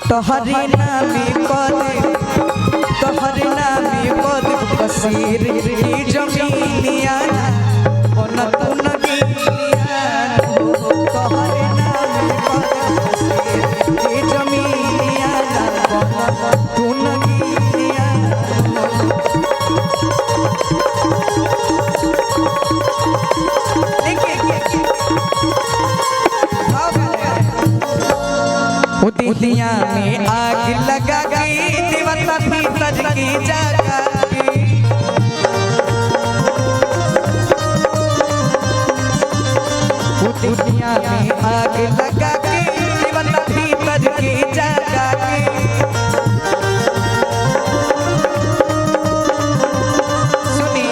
तोहरी नामी कदे तोहरी नामी कदे कसीर की जमीनिया बन तू नगीनिया तोहरी नामी कदे कसीर की जमीनिया बन तू नगीनिया दुनिया में आग लगा के दीवाना भीतर की जगा के दुनिया में आग लगा के दीवाना भीतर की जगा के सुनी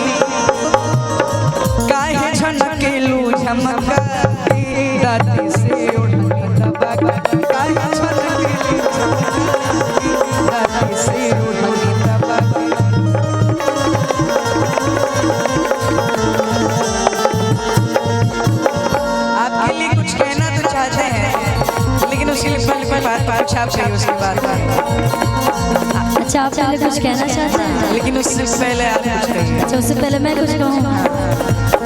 काहे झनके लू झमका दादी से उठा दबा काहे अच्छा आप पहले कुछ कहना चाहते हैं लेकिन उससे पहले आप कुछ कहिए। अच्छा उससे पहले मैं कुछ कहूँ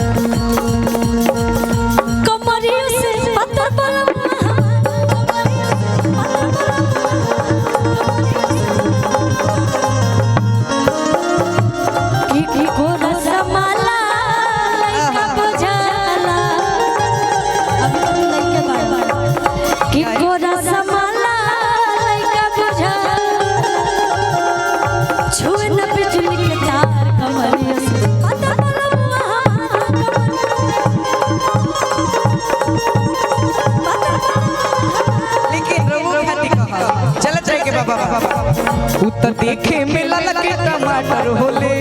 उतर देखे मिला लगे टमाटर होले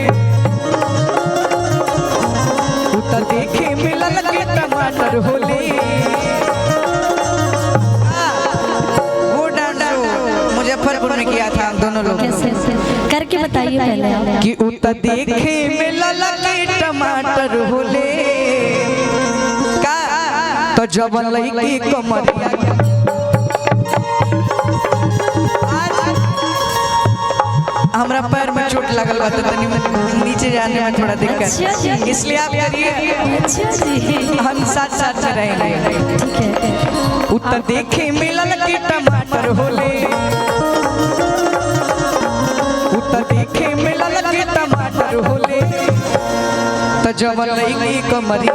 उतर देखे मिला लगे टमाटर होले वो डांस मुजफ्फरपुर में किया था हम दोनों लोग करके बताइए पहले कि उतर देखे मिला लगे टमाटर होले का तो जब लईकी कमरिया हमरा पैर में चोट लगल बा तो तनी नीचे जाने में थोड़ा दिक्कत इसलिए आप करिए हम साथ साथ रहेंगे ठीक है उतर देखे मिलल के टमाटर होले उतर देखे मिलल के टमाटर होले तो जब लईकी कमरी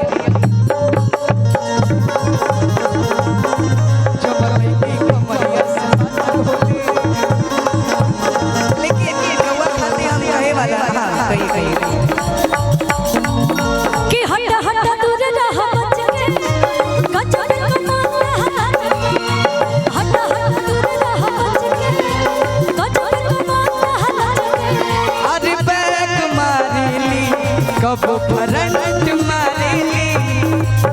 कब फरंट मारेली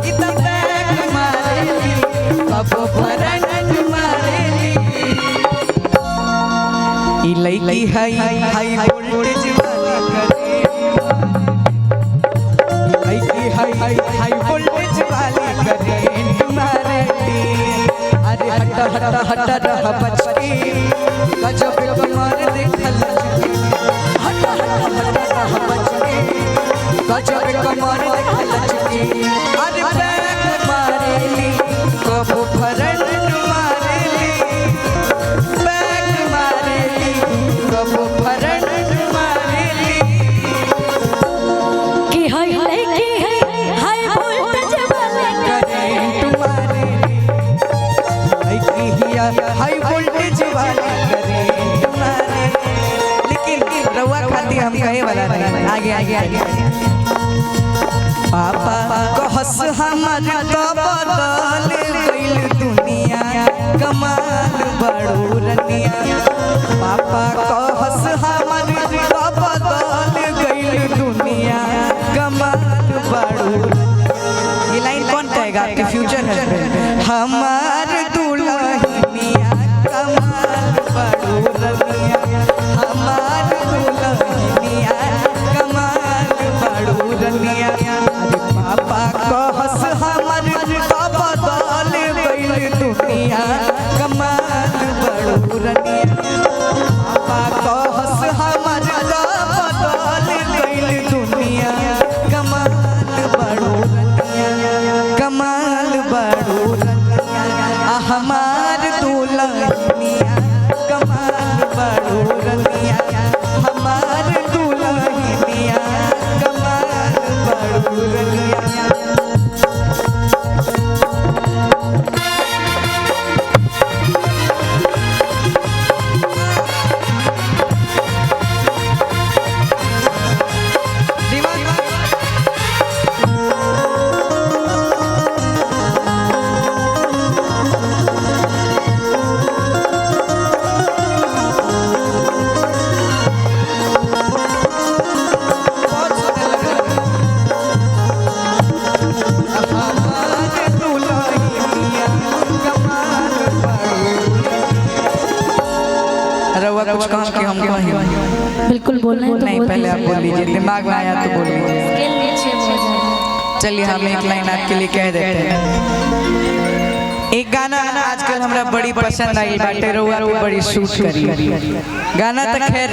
इतना बैक मारेली कब फरंट मारेली ई लईकी हाई वोल्टेज वाली करे लईकी हाई वोल्टेज वाली करे मारेली अरे हट रह बच के गजब कमर देखल हट रह बच के गजब कमर देखल चुकी अरे बैक मारेली कब फरंट मारेली बैक मारेली कब फरंट मारेली कि हाय लड़की है हाय वोल्टेज वाले करंट मारेली लड़की हिया हाई वोल्टेज वाली करंट मारेली लेकिन रउआ खाती हम कहे वाला नहीं आगे पापा कहस हमर तो बदल गइल दुनिया कमाल बड़ू रनिया पापा कहस हमर तो बदल गइल दुनिया कमाल बड़ू ये लाइन कौन कहेगा आपके फ्यूचर हस्बैंड हमार दुल्हनिया कमाल बड़ू रनिया हमार दुल्हनिया कमाल बड़ू रनिया पापा कहस हमर तो बदल गइल दुनिया कमाल बड़ू रनिया कुछ काम कि हम कहें? बिल्कुल बोलना है तो नहीं, बोल पहले आप दीजिए। बोल लीजिए, दिमाग में आया तो बोल लीजिए। स्केल नीचे हो जाए। चलिए हम एक लाइन आपके लिए कह देते हैं। एक गाना आजकल हमरा बड़ी पसंद आई बाटे, रउआ पे बड़ी सूट करी। गाना तो खैर